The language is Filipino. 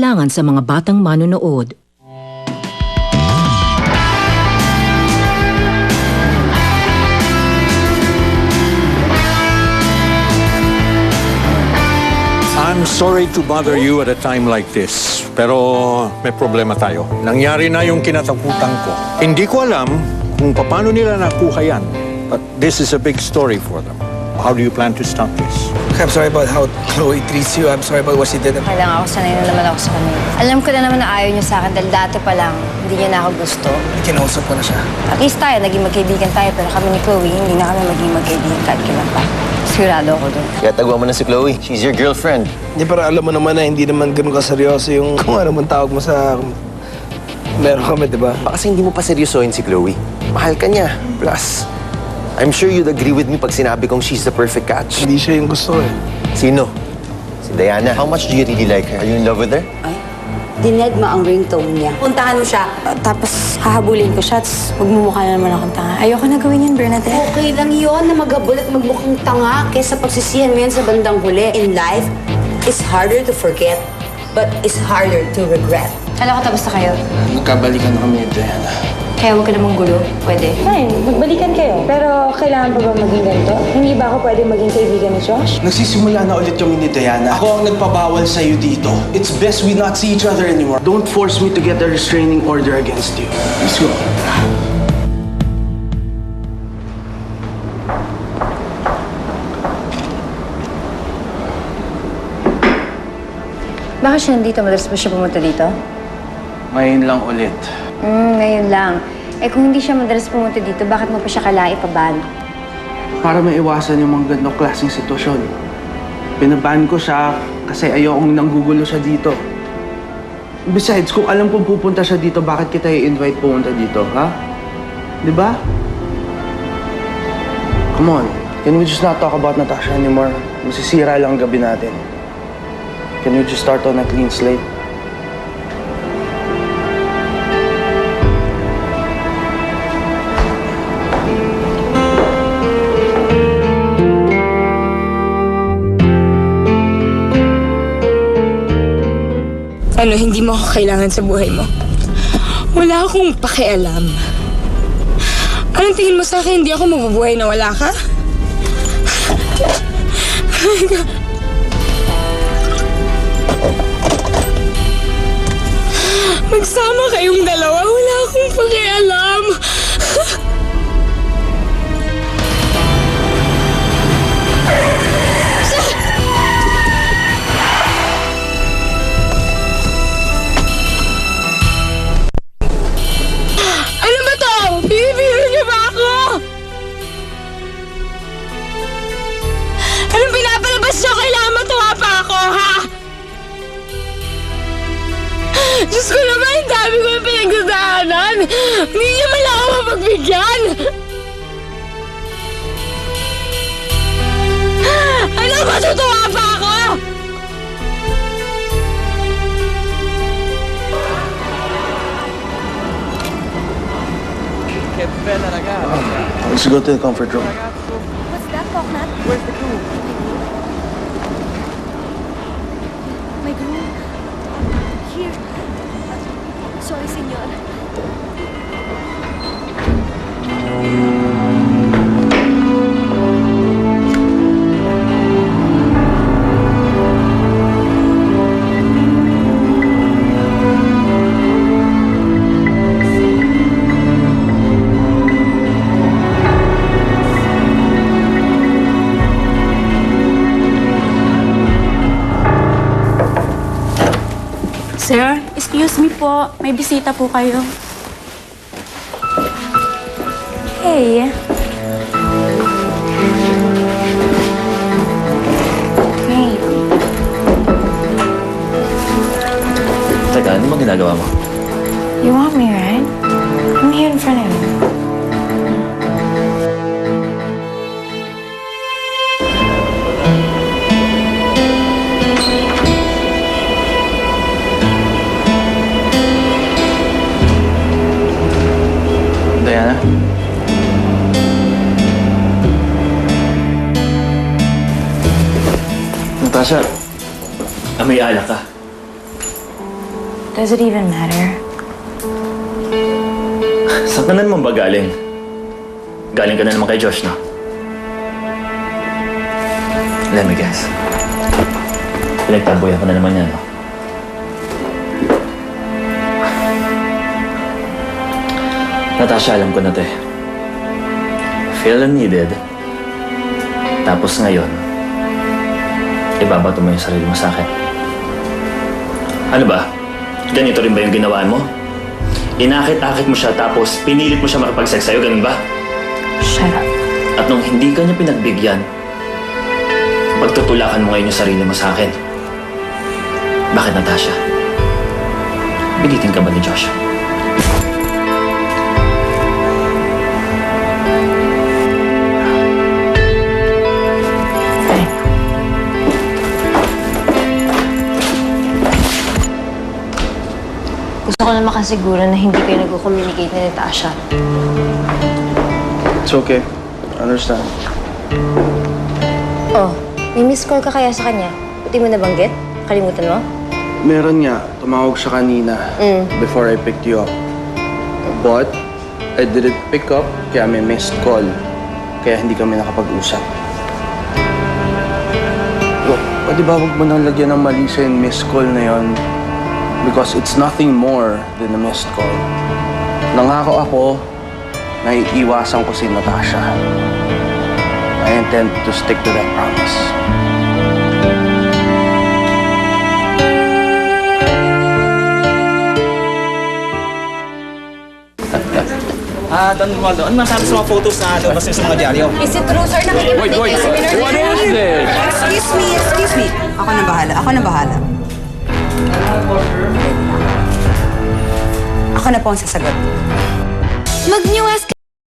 kailangan sa mga batang manonood. I'm sorry to bother you at a time like this, pero may problema tayo. Nangyari na yung kinatakutan ko. Hindi ko alam kung paano nila nakuha yan, but this is a big story for them. How do you plan to stop this? I'm sorry about how Chloe treats you. I'm sorry about what she did. Kailangan ako, sanay na naman ako sa kanya. Alam ko na naman na ayaw niya sa akin dahil dati pa lang, hindi niya na ako gusto. Kinausap ko na siya. At least tayo, naging magkaibigan tayo, pero kami ni Chloe, hindi na kami maging magkaibigan kahit kailan pa. Sigurado ako doon. Kaya tagwa mo na si Chloe. She's your girlfriend. Hindi, pero alam mo naman na hindi naman ganun kaseryoso yung kung ano man tawag mo sa... Meron kami, di ba? Baka kasi hindi mo pa seryosohin si Chloe. Mahal ka niya. Plus, I'm sure you'd agree with me pag sinabi kong she's the perfect catch. Hindi siya yung gusto eh. Sino? Si Diana. How much do you really like her? Are you in love with her? Ay, dinedma ang ringtone niya. Puntahan mo siya. Tapos hahabulin ko siya, tapos magmumukha na naman akong tanga. Ayoko na gawin yan, Bernadette. Okay lang yun na maghabol at magmukhang tanga kaysa pagsisihan mo yan sa bandang huli. In life, it's harder to forget, but it's harder to regret. Kala ko tapos na kayo. Nagkabalikan na kami ni Diana. Kaya huwag ka namang gulo. Pwede. Fine, magbalikan kayo. Pero kailangan pa ba maging ganito? Hindi ba ako pwede maging kaibigan ni Josh? Nagsisimula na ulit kami ni Diana. Ako ang nagpabawal sa'yo dito. It's best we not see each other anymore. Don't force me to get a restraining order against you. Let's go. Bakit siya nandito? Madalas ba siya pumunta dito? Ngayon lang ulit. Ngayon lang. Eh kung hindi siya madalas pumunta dito, bakit mo pa siya kalai pa-ban? Para maiwasan yung mga ganong klaseng sitwasyon. Pinaban ko siya kasi ayokong nanggugulo siya dito. Besides, kung alam kong pupunta siya dito, bakit kita i-invite pumunta dito, ha? Di ba? Come on. Can we just not talk about Natasha anymore? Masisira lang ang gabi natin. Can we just start on a clean slate? Ano, hindi mo ako kailangan sa buhay mo? Wala akong pakialam. Anong tingin mo sa akin? Hindi ako mabubuhay na wala ka? Magsama kayong dalawa, wala akong pakialam. Ano ba to? Binibiro niyo ba ako? Anong pinapalabas niyo? Kailangan matuwa pa ako, ha? Diyos ko naman, ang dami ko yung pinagdadaanan. Hindi niyo man lang ako mapagbigyan. Ano, matutuwa pa ako? Let's go to the comfort room. What's that, Poknat? Where's the groom? My groom? Here. Sorry, senyor. Sir, excuse me po. May bisita po kayo. Hey. Hey. Teka, ano bang ginagawa mo? You want me, right? I'm here in front of you. Diana? Natasha, may alak ka. Does it even matter? Saan ka na naman ba galing? Galing ka na naman kay Josh, no? Let me guess. Pinagtaboy ako na naman yan, no? Natasha, alam ko na, te. Feel needed. Tapos ngayon, ibabato mo yung sarili mo sa akin. Ano ba? Ganito rin ba yung ginawa mo? Inakit-akit mo siya tapos pinilit mo siya makipag-sex sa'yo, ganun ba? Shut up. At nung hindi ka niya pinagbigyan, pagtutulakan mo ngayon yung sarili mo sa akin. Bakit, Natasha? Bilitin ka ba ni Josh? Gusto ko na makasiguro na hindi kayo nag-communicate ni Natasha. It's okay. I understand. Oh, may miss call ka kaya sa kanya? Hindi mo nabanggit? Kalimutan mo? Meron nga, tumawag siya kanina before I picked you up. But, I didn't pick up kaya may missed call. Kaya hindi kami nakapag-usap. Pwede ba huwag mo nang lagyan ng mali sa yung missed call na yon? Because it's nothing more than a missed call. Nangako ako na iiwasan ko si Natasha. I intend to stick to that promise. Don Romualdo, ano masabi sa mga photos na lumabas sa mga dyaryo? Is it true, sir? Wait. What is this? Excuse me. Ako na bahala. Ako na po ang sasagot. Mag-new